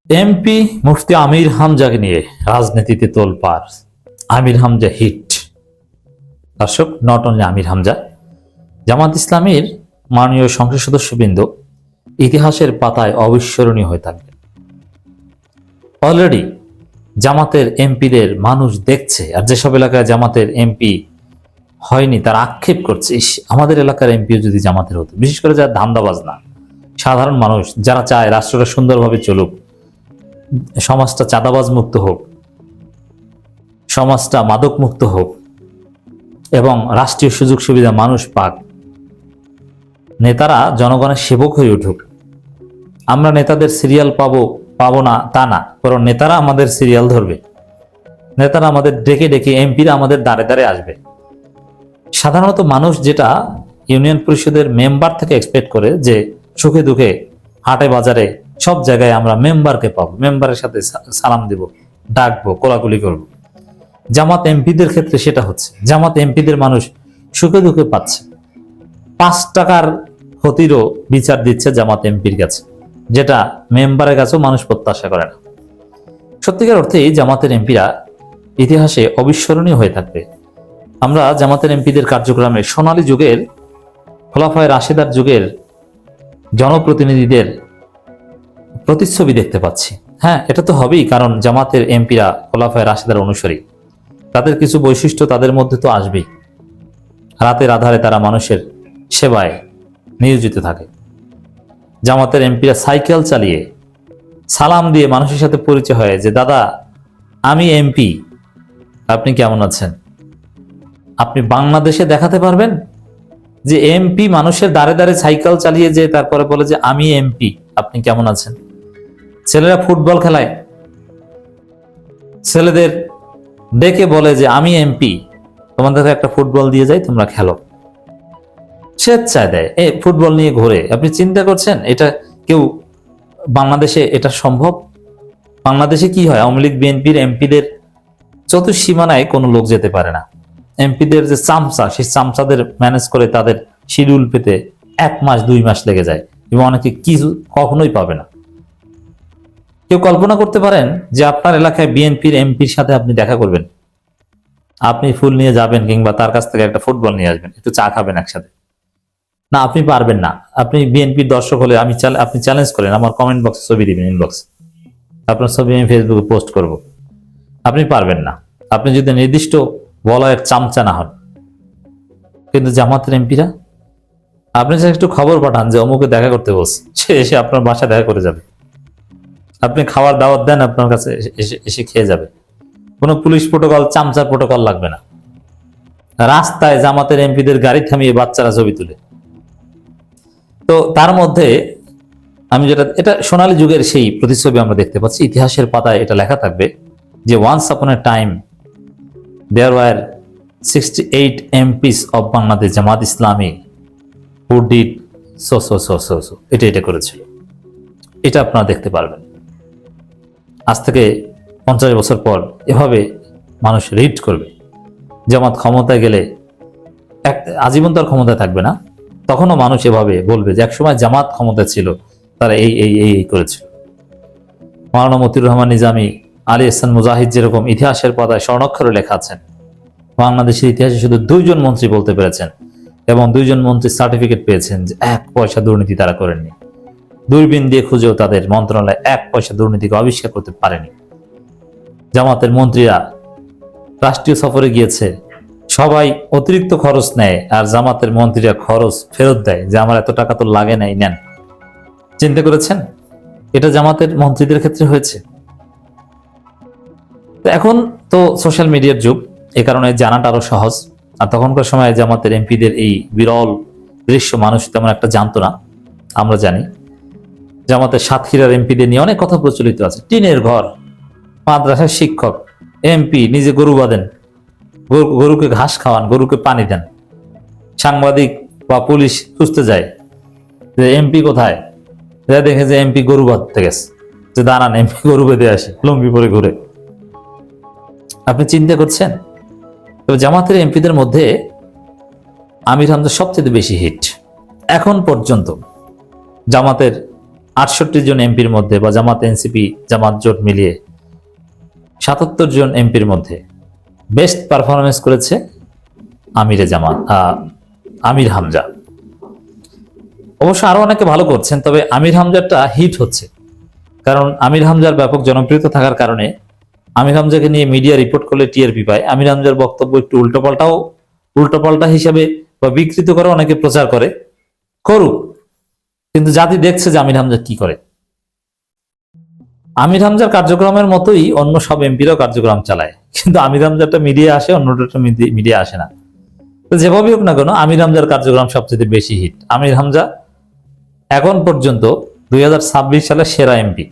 MP মুফতি আমির হামজাকে নিয়ে রাজনীতিতে তোলপাড়। আমির হামজা হিট। দর্শক, নট অনলি আমির হামজা, জামাত ইসলামীর মাননীয় সংসদ সদস্যবৃন্দ ইতিহাসের পাতায় অবিস্মরণীয় হয়ে থাকবে। অলরেডি জামাতের এমপিদের মানুষ দেখছে, আর যেসব এলাকায় জামাতের এমপি হয়নি তার আক্ষেপ করছে, আমাদের এলাকার এমপিও যদি জামাতের হতো। বিশেষ করে যারা ধান্দাবাজ না, সাধারণ মানুষ যারা চায় রাষ্ট্রটা সুন্দরভাবে চলুক, সমাজটা চাঁদাবাজ মুক্ত হোক, সমাজটা মাদক মুক্ত হোক এবং রাষ্ট্রীয় সুযোগ সুবিধা মানুষ পাক, নেতারা জনগণের সেবক হয়ে উঠুক। আমরা নেতাদের সিরিয়াল পাবো না তা না, বরং নেতারা আমাদের সিরিয়াল ধরবে, নেতারা আমাদের ডেকে ডেকে, এমপিরা আমাদের দ্বারে দ্বারে আসবে। সাধারণত মানুষ যেটা ইউনিয়ন পরিষদের মেম্বার থেকে এক্সপেক্ট করে যে সুখে দুঃখে হাটে বাজারে সব জায়গায় আমরা মেম্বারকে পাবো, মেম্বারের সাথে সালাম দিব, ডাকবো, কোলাকুলি করব। জামাত এমপিদের ক্ষেত্রে সেটা হচ্ছে। জামাত এমপিদের মানুষ সুখে দুঃখে পাচ্ছে। 5 টাকার ক্ষতিরও বিচার দিচ্ছে জামাত এমপির কাছে, যেটা মেম্বারের কাছেও মানুষ প্রত্যাশা করে না। সত্যিকার অর্থে জামাতের এমপিরা ইতিহাসে অবিস্মরণীয় হয়ে থাকবে। আমরা জামাতের এমপিদের কার্যক্রমে সোনালী যুগের, খোলাফায়ে রাশেদার যুগের জনপ্রতিনিধিদের প্রতিচ্ছবি দেখতে পাচ্ছি। হ্যাঁ, এটা তো হবেই, কারণ জামাতের এমপিরা খোলাফায়ে রাশেদার অনুসারী। তাদের কিছু বৈশিষ্ট্য তাদের মধ্যে তো আসবেই। রাতের আধারে তারা মানুষের সেবায় নিয়োজিত থাকে। জামাতের এমপিরা সাইকেল চালিয়ে সালাম দিয়ে মানুষের সাথে পরিচয় হয় যে দাদা আমি এমপি, আপনি কেমন আছেন। আপনি বাংলাদেশে দেখাতে পারবেন যে এমপি মানুষের দ্বারে দ্বারে সাইকেল চালিয়ে যে তারপরে বলে যে আমি এমপি, আপনি কেমন আছেন। ছেলেরা ফুটবল খেলায় ছেলেদের ডেকে বলে যে আমি এমপি, তোমাদের একটা ফুটবল দিয়ে যাই, তোমরা খেলো। স্বেচ্ছায় দেয়, ফুটবল নিয়ে ঘুরে। আপনি চিন্তা করছেন এটা কেউ বাংলাদেশে এটা সম্ভব? বাংলাদেশে কি হয়, আওয়ামী লীগ বিএনপির এমপিদের চতুর্সীমানায় কোনো লোক যেতে পারে না। এমপিদের যে চামচা, সেই চামচাদের ম্যানেজ করে তাদের শিডিউল পেতে 1 মাস 2 মাস লেগে যায়, এবং অনেকে কিছু কখনোই পাবে না। কেউ কল্পনা করতে পারেন যে আপনার এলাকায় বিএনপির এমপির সাথে আপনি দেখা করবেন, আপনি ফুল নিয়ে যাবেন কিংবা তার কাছ থেকে একটা ফুটবল নিয়ে আসবেন, একটু চা খাবেন একসাথে? না, আপনি পারবেন না। আপনি বিএনপির দর্শক হলে আপনি চ্যালেঞ্জ করেন, আমার কমেন্ট বক্সে ছবি দিবেন, ইনবক্সে আপনার ছবি আমি ফেসবুকে পোস্ট করব। আপনি পারবেন না, আপনি যদি নির্দিষ্ট বলয়ের চামচা না হন। কিন্তু জামাতের এমপিরা, আপনি যে একটু খবর পাঠান যে অমুকে দেখা করতে বলছে, সে এসে আপনার বাসায় দেখা করে যাবে। আপনি খাওয়ার দাওয়াত দেন, আপনার কাছে এসে খেয়ে যাবে। কোনো পুলিশ প্রোটোকল, চামচার প্রোটোকল লাগবে না। রাস্তায় জামাতের এমপিদের গাড়ি থামিয়ে বাচ্চারা ছবি তুলে। তো তার মধ্যে আমি এটা সোনালী যুগের সেই প্রতিচ্ছবি আমরা দেখতে পাচ্ছি। ইতিহাসের পাতায় এটা লেখা থাকবে যে once upon a time there were 68 MPs of Bangladesh Jamaat Islami who did so এটা করেছিল। এটা আপনারা দেখতে পারবেন। আজ থেকে 50 বছর পর এভাবে মানুষ রিড করবে। জামাত ক্ষমতায় গেলে আজীবন তার ক্ষমতায় থাকবে না, তখনও মানুষ এভাবে বলবে যে একসময় জামাত ক্ষমতা ছিল, তারা এই করেছিল। মাওলানা মতিউর রহমান নিজামী, আলী ইহসান মুজাহিদ যেরকম ইতিহাসের পাতায় স্বর্ণাক্ষরে লেখা আছেন, বাংলাদেশের ইতিহাসে শুধু 2 জন মন্ত্রী বলতে পেরেছেন এবং 2 জন মন্ত্রী সার্টিফিকেট পেয়েছেন যে 1 পয়সা দুর্নীতি তারা করেননি। দূরবীন দিয়ে খুঁজেও তাদের মন্ত্রণালয় 1 পয়সা দুর্নীতিকে আবিষ্কার করতে পারেনি। জামাতের মন্ত্রীরা রাষ্ট্রীয় সফরে গিয়েছে, সবাই অতিরিক্ত খরচ নেয়, আর জামাতের মন্ত্রীরা খরচ ফেরত দেয় যে আমার এত টাকা তো লাগে নাই, নেন। চিন্তা করেছেন এটা জামাতের মন্ত্রীদের ক্ষেত্রে হয়েছে? এখন তো সোশ্যাল মিডিয়ার যুগ, এ কারণে জানাটা আরো সহজ। আর তখনকার সময় জামাতের এমপিদের এই বিরল দৃশ্য মানুষ তেমন একটা জানতো না। আমরা জানি জামাতের সাতক্ষীরার এমপিদের নিয়ে অনেক কথা প্রচলিত আছে। টিনের ঘর, মাদ্রাসার শিক্ষক, এমপি নিজে গরু বাঁধেন, গরুকে ঘাস খাওয়ান, গরুকে পানি দেন। সাংবাদিক বা পুলিশ খুঁজতে যায় যে এমপি কোথায়, দেখে যে এমপি গরু বাঁধতে গেছে, যে দাঁড়ান এমপি গরু বেঁধে আসে, লুঙ্গি পরে ঘুরে। আপনি চিন্তা করছেন? তো জামাতের এমপিদের মধ্যে আমির হামজা সবচেয়ে বেশি হিট। এখন পর্যন্ত জামাতের 68 জন এমপির মধ্যে বা জামাত এনসিপি জামাত জোট মিলিয়ে 77 জন এমপির মধ্যে বেস্ট পারফরমেন্স করেছে আমির হামজা। অবশ্য আরো অনেকে ভালো করছেন, তবে আমির হামজাটা হিট হচ্ছে, কারণ আমির হামজার ব্যাপক জনপ্রিয়তা থাকার কারণে আমির হামজাকে নিয়ে মিডিয়া রিপোর্ট করলে টিআরপি পায়। আমির হামজার বক্তব্য একটু উল্টোপাল্টা হিসাবে বা বিকৃত করে অনেকে প্রচার করে, করুক, কিন্তু জাতি দেখছে যে আমির হামজা কি করে। আমির হামজার কার্যক্রমের মতোই অন্য সব এমপিরাও কার্যক্রম চালায়, কিন্তু আমির হামজাটা মিডিয়া আসে, অন্যটা মিডিয়া আসে না। তো যেভাবে হোক না কেন আমির হামজার কার্যক্রম সবচেয়ে বেশি হিট। আমির হামজা এখন পর্যন্ত 2026 সালের সেরা এমপি।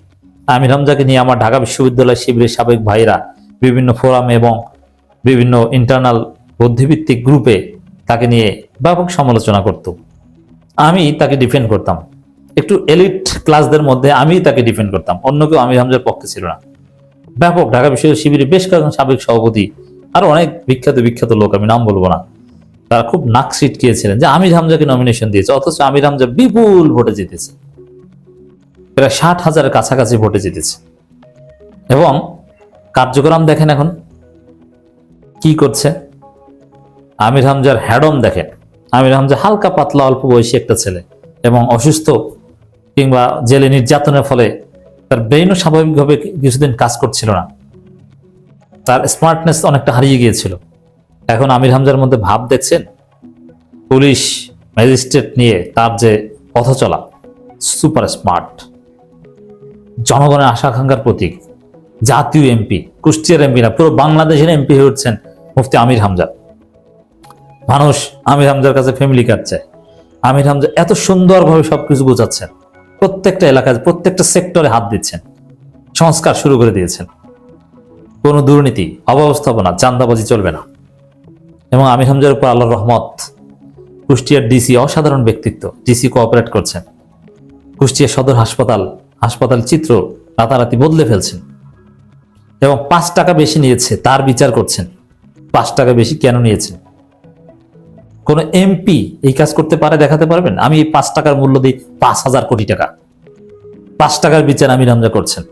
আমির হামজাকে নিয়ে আমার ঢাকা বিশ্ববিদ্যালয় শিবিরের সাবেক ভাইরা বিভিন্ন ফোরামে এবং বিভিন্ন ইন্টারনাল বুদ্ধিভিত্তিক গ্রুপে তাকে নিয়ে ব্যাপক সমালোচনা করত। আমি তাকে ডিফেন্ড করতাম, একটু এলিট ক্লাসদের মধ্যে আমি তাকে ডিফেন্ড করতাম, অন্য কেউ আমির হামজার পক্ষে ছিল না। ব্যাপক ঢাকা বিশ্ববিদ্যালয় শিবিরে বেশ কয়েকজন সাবেক সভাপতি আর অনেক বিখ্যাত লোক, আমি নাম বলবো না, তারা খুব নাক ছিটকিয়েছিলেন যে আমির হামজাকে নমিনেশন দিয়েছে, অথচ আমির হামজা বিপুল ভোটে জিতেছে, প্রায় 60,000-এর কাছাকাছি ভোটে জিতেছে। এবং কার্যক্রম দেখেন এখন কি করছে, আমির হামজার হ্যাডম দেখেন। আমির হামজা হালকা পাতলা অল্প বয়সী একটা ছেলে এবং অসুস্থ কিংবা জেলে নির্যাতনের ফলে তার ব্রেইনও স্বাভাবিকভাবে কিছুদিন কাজ করছিল না, তার স্মার্টনেস অনেকটা হারিয়ে গিয়েছিল। এখন আমির হামজার মধ্যে ভাব দেখছেন, পুলিশ ম্যাজিস্ট্রেট নিয়ে তার যে পথ চলা, সুপার স্মার্ট, জনগণের আশা আকাঙ্ক্ষার প্রতীক, জাতীয় এমপি, কুষ্টিয়ার এমপি না, পুরো বাংলাদেশের এমপি হয়ে উঠছেন মুফতি আমির হামজা। মানুষ আমির হামজার কাছে ফ্যামিলি কার্ড চায়। আমির হামজা এত সুন্দরভাবে সবকিছু বোঝাচ্ছেন, প্রত্যেকটা এলাকায় প্রত্যেকটা সেক্টরে হাত দিচ্ছেন, সংস্কার শুরু করে দিয়েছেন, কোনো দুর্নীতি অব্যবস্থাপনা চাঁদাবাজি চলবে না। এবং আমির হামজার উপর আল্লাহর রহমত, কুষ্টিয়ার ডিসি অসাধারণ ব্যক্তিত্ব, ডিসি কোঅপারেট করছেন, কুষ্টিয়া সদর হাসপাতাল চিত্র রাতারাতি বদলে ফেলছেন। এবং 5 টাকা বেশি নিয়েছে তার বিচার করছেন, 5 টাকা বেশি কেন নিয়েছেন? কোন এমপি এই কাজ করতে পারে? দেখাতে পারবেন? আমি এই 5 টাকার মূল্য দিই 5,000 কোটি টাকা। 5 টাকার বিচার আমির হামজা করছেন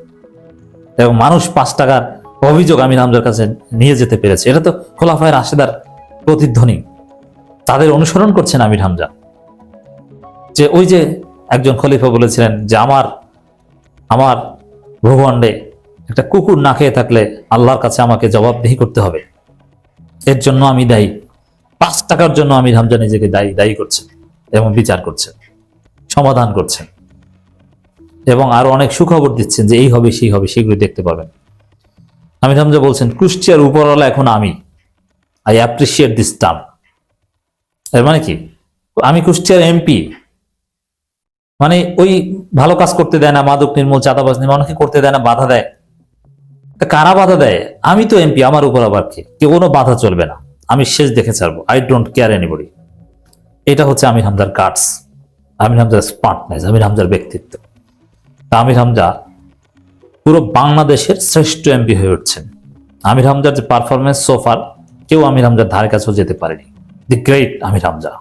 এবং মানুষ 5 টাকার অভিযোগ আমির হামজার কাছে নিয়ে যেতে পেরেছে। এটা তো খোলাফায়ে রাশেদার প্রতিধ্বনি, তাদের অনুসরণ করছেন আমির হামজা। যে ওই যে একজন খলিফা বলেছিলেন যে আমার ভূখণ্ডে একটা কুকুর না খেয়ে থাকলে আল্লাহর কাছে আমাকে জবাবদিহি করতে হবে, এর জন্য আমি দায়ী। 5 টাকার জন্য আমির হামজা নিজেকে দায়ী করছেন এবং বিচার করছেন, সমাধান করছেন এবং আরো অনেক সুখবর দিচ্ছেন যে এই হবে সেই হবে, সেগুলো দেখতে পাবেন। আমির হামজা বলছেন কুষ্টিয়ার উপরওয়ালা এখন আই অ্যাপ্রিসিয়েট দিস টার্ম। এর মানে কি? আমি কুষ্টিয়ার এমপি, মানে ওই ভালো কাজ করতে দেয় না, মাদক নির্মূল, চাঁদাবাজ নির্মূল, অনেকে করতে দেয় না, বাধা দেয়। কারা বাধা দেয়? আমি তো এমপি, আমার উপর আবার কি? কেউ কোনো বাধা চলবে না, আমি শেষ দেখে ছাড়বো, আই ডোন্ট কেয়ার এনিবডি। এটা হচ্ছে আমির হামজার গাটস, আমির হামজার স্মার্টনেস, আমির হামজার ব্যক্তিত্ব। আমির হামজা পুরো বাংলাদেশের শ্রেষ্ঠ এমপি হয়ে উঠছেন। আমির হামজার যে পারফরমেন্স সোফার, কেউ আমির হামজার ধারে কাছেও যেতে পারেনি। The great Amir Hamza.